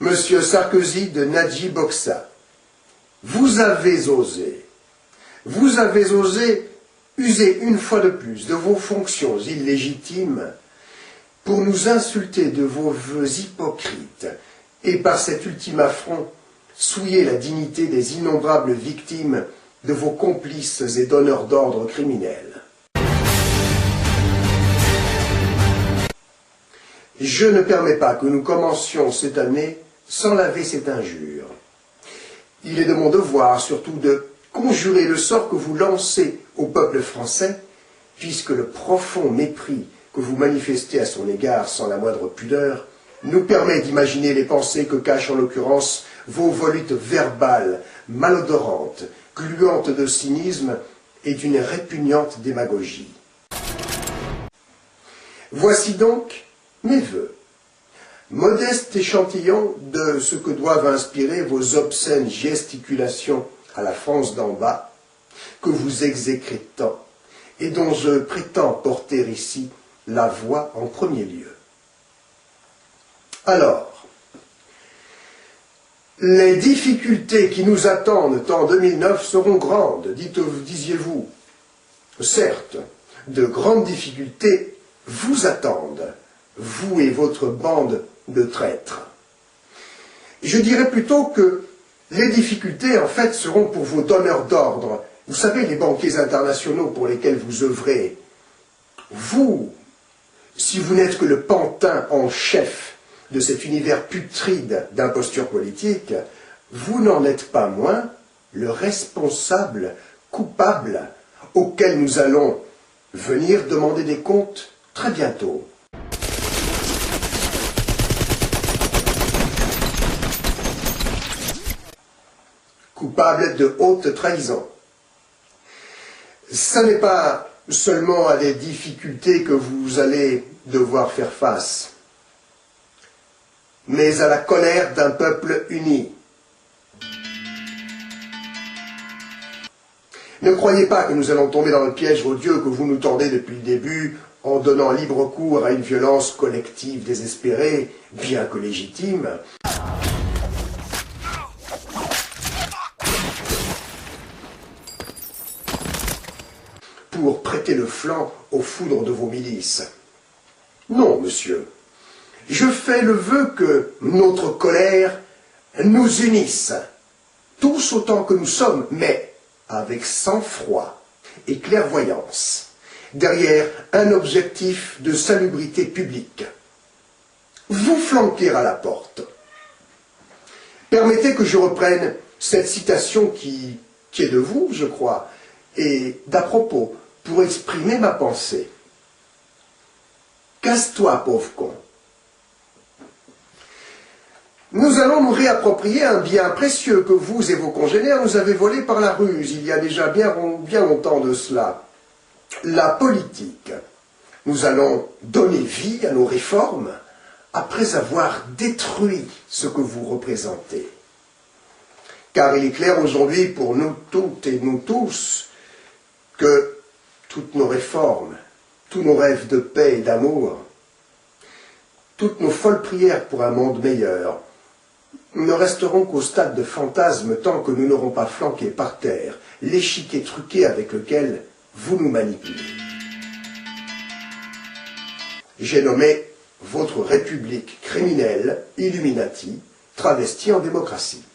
Monsieur Sarkozy de Nadji Boxa, vous avez osé user une fois de plus de vos fonctions illégitimes pour nous insulter de vos vœux hypocrites et par cet ultime affront souiller la dignité des innombrables victimes de vos complices et donneurs d'ordre criminels. Je ne permets pas que nous commencions cette année sans laver cette injure. Il est de mon devoir surtout de conjurer le sort que vous lancez au peuple français, puisque le profond mépris que vous manifestez à son égard sans la moindre pudeur nous permet d'imaginer les pensées que cachent en l'occurrence vos volutes verbales, malodorantes, gluantes de cynisme et d'une répugnante démagogie. Voici donc mes vœux, modeste échantillon de ce que doivent inspirer vos obscènes gesticulations à la France d'en bas, que vous exécrez tant, et dont je prétends porter ici la voix en premier lieu. Alors, les difficultés qui nous attendent en 2009 seront grandes, disiez-vous. Certes, de grandes difficultés vous attendent, vous et votre bande de traîtres. Je dirais plutôt que les difficultés, en fait, seront pour vos donneurs d'ordre. Vous savez, les banquiers internationaux pour lesquels vous œuvrez. Vous, si vous n'êtes que le pantin en chef de cet univers putride d'imposture politique, vous n'en êtes pas moins le responsable coupable auquel nous allons venir demander des comptes très bientôt. Coupable de haute trahison. Ce n'est pas seulement à des difficultés que vous allez devoir faire face, mais à la colère d'un peuple uni. Ne croyez pas que nous allons tomber dans le piège odieux que vous nous tendez depuis le début en donnant libre cours à une violence collective désespérée, bien que légitime. Pour prêter le flanc aux foudres de vos milices. Non, monsieur. Je fais le vœu que notre colère nous unisse, tous autant que nous sommes, mais avec sang-froid et clairvoyance, derrière un objectif de salubrité publique. Vous flanquer à la porte. Permettez que je reprenne cette citation qui est de vous, je crois, et d'à propos, pour exprimer ma pensée. Casse-toi, pauvre con. Nous allons nous réapproprier un bien précieux que vous et vos congénères nous avez volé par la ruse, il y a déjà bien longtemps de cela. La politique. Nous allons donner vie à nos réformes après avoir détruit ce que vous représentez. Car il est clair aujourd'hui pour nous toutes et nous tous que toutes nos réformes, tous nos rêves de paix et d'amour, toutes nos folles prières pour un monde meilleur, ne resteront qu'au stade de fantasme tant que nous n'aurons pas flanqué par terre l'échiquier truqué avec lequel vous nous manipulez. J'ai nommé votre république criminelle, Illuminati, travestie en démocratie.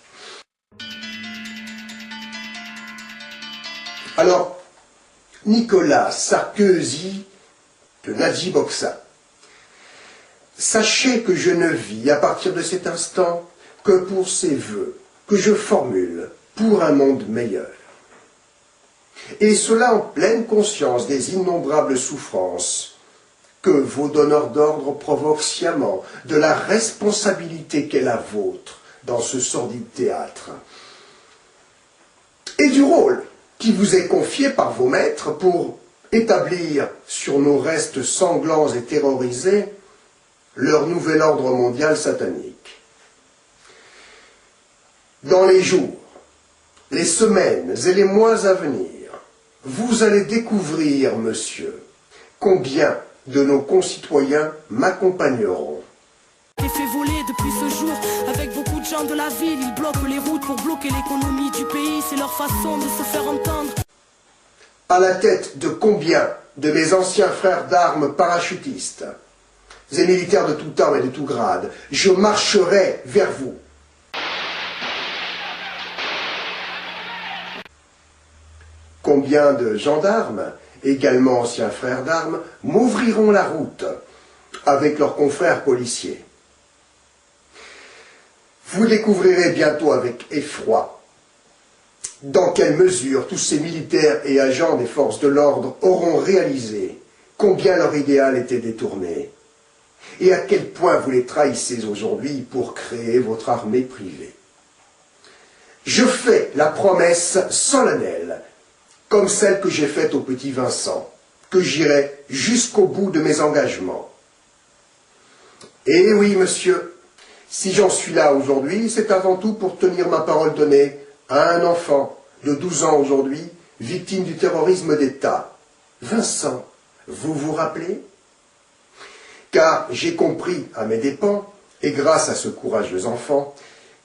Alors, Nicolas Sarkozy de Nadji Boxa, sachez que je ne vis à partir de cet instant que pour ces vœux que je formule pour un monde meilleur. Et cela en pleine conscience des innombrables souffrances que vos donneurs d'ordre provoquent sciemment, de la responsabilité qu'est la vôtre dans ce sordide théâtre, et du rôle qui vous est confié par vos maîtres pour établir sur nos restes sanglants et terrorisés leur nouvel ordre mondial satanique. Dans les jours, les semaines et les mois à venir, vous allez découvrir, monsieur, combien de nos concitoyens m'accompagneront. fait voler depuis ce jour. Avec beaucoup de gens de la ville, ils bloquent les routes pour bloquer l'économie du pays. C'est leur façon de se faire entendre. À la tête de combien de mes anciens frères d'armes parachutistes et militaires de tout ordre et de tout grade, je marcherai vers vous. Combien de gendarmes, également anciens frères d'armes, m'ouvriront la route avec leurs confrères policiers. Vous découvrirez bientôt avec effroi dans quelle mesure tous ces militaires et agents des forces de l'ordre auront réalisé combien leur idéal était détourné et à quel point vous les trahissez aujourd'hui pour créer votre armée privée. Je fais la promesse solennelle, comme celle que j'ai faite au petit Vincent, que j'irai jusqu'au bout de mes engagements. Et oui, monsieur, si j'en suis là aujourd'hui, c'est avant tout pour tenir ma parole donnée à un enfant de 12 ans aujourd'hui, victime du terrorisme d'État. Vincent, vous vous rappelez? Car j'ai compris à mes dépens, et grâce à ce courageux enfant,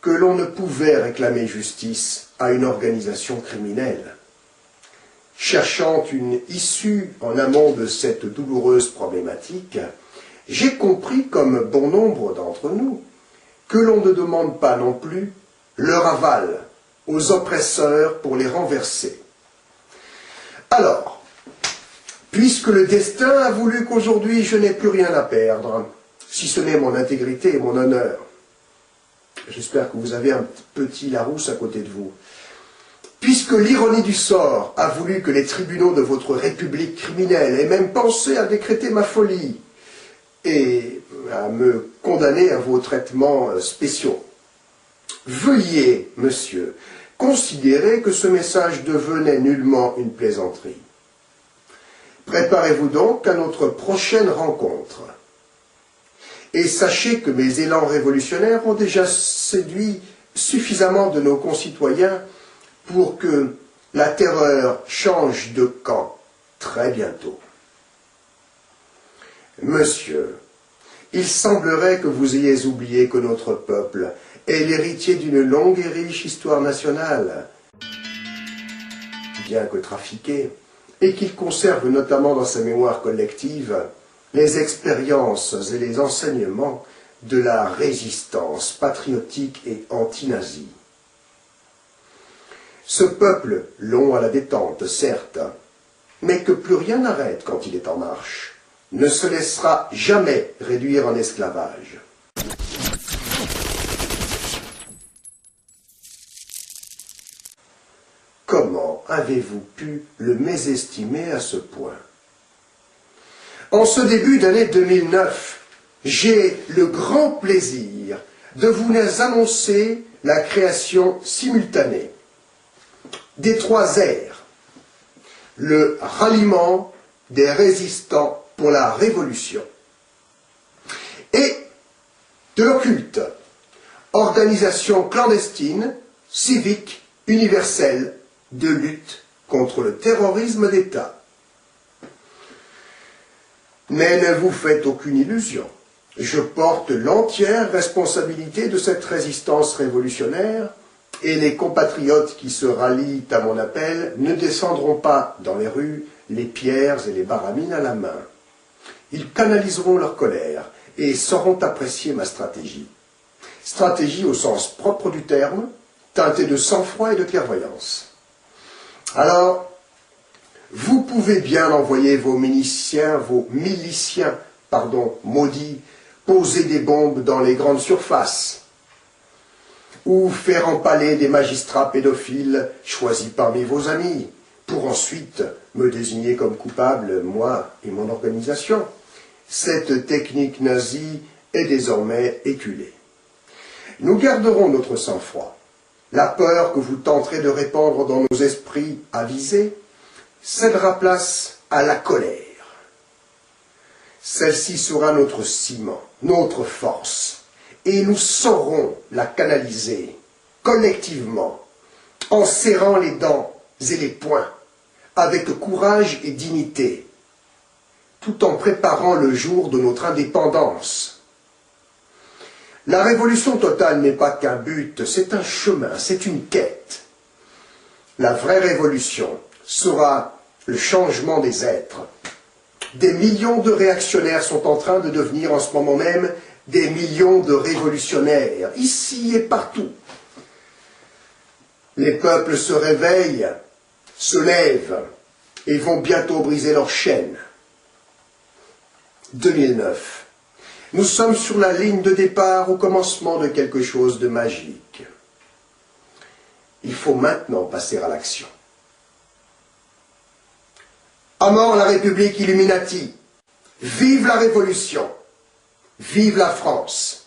que l'on ne pouvait réclamer justice à une organisation criminelle. Cherchant une issue en amont de cette douloureuse problématique, j'ai compris, comme bon nombre d'entre nous, que l'on ne demande pas non plus leur aval aux oppresseurs pour les renverser. Alors, puisque le destin a voulu qu'aujourd'hui je n'ai plus rien à perdre, si ce n'est mon intégrité et mon honneur, j'espère que vous avez un petit Larousse à côté de vous, puisque l'ironie du sort a voulu que les tribunaux de votre république criminelle aient même pensé à décréter ma folie et à me condamner à vos traitements spéciaux, veuillez, monsieur, considérer que ce message devenait nullement une plaisanterie. Préparez-vous donc à notre prochaine rencontre. Et sachez que mes élans révolutionnaires ont déjà séduit suffisamment de nos concitoyens pour que la terreur change de camp très bientôt. Monsieur, il semblerait que vous ayez oublié que notre peuple est l'héritier d'une longue et riche histoire nationale, bien que trafiquée, et qu'il conserve notamment dans sa mémoire collective les expériences et les enseignements de la résistance patriotique et anti-nazie. Ce peuple, long à la détente, certes, mais que plus rien n'arrête quand il est en marche, ne se laissera jamais réduire en esclavage. Comment avez-vous pu le mésestimer à ce point? En ce début d'année 2009, j'ai le grand plaisir de vous annoncer la création simultanée des 3 R, le ralliement des résistants pour la Révolution, et de l'occulte, organisation clandestine, civique, universelle, de lutte contre le terrorisme d'État. Mais ne vous faites aucune illusion, je porte l'entière responsabilité de cette résistance révolutionnaire et les compatriotes qui se rallient à mon appel ne descendront pas dans les rues les pierres et les baramines à la main. Ils canaliseront leur colère et sauront apprécier ma stratégie. Stratégie au sens propre du terme, teintée de sang-froid et de clairvoyance. Alors, vous pouvez bien envoyer vos miliciens maudits, poser des bombes dans les grandes surfaces, ou faire empaler des magistrats pédophiles choisis parmi vos amis, pour ensuite me désigner comme coupable, moi et mon organisation. Cette technique nazie est désormais éculée. Nous garderons notre sang-froid. La peur que vous tenterez de répandre dans nos esprits avisés cédera place à la colère. Celle-ci sera notre ciment, notre force, et nous saurons la canaliser collectivement, en serrant les dents et les poings, avec courage et dignité, tout en préparant le jour de notre indépendance. La révolution totale n'est pas qu'un but, c'est un chemin, c'est une quête. La vraie révolution sera le changement des êtres. Des millions de réactionnaires sont en train de devenir en ce moment même des millions de révolutionnaires, ici et partout. Les peuples se réveillent, se lèvent et vont bientôt briser leurs chaînes. 2009. Nous sommes sur la ligne de départ au commencement de quelque chose de magique. Il faut maintenant passer à l'action. À mort la République Illuminati. Vive la Révolution. Vive la France.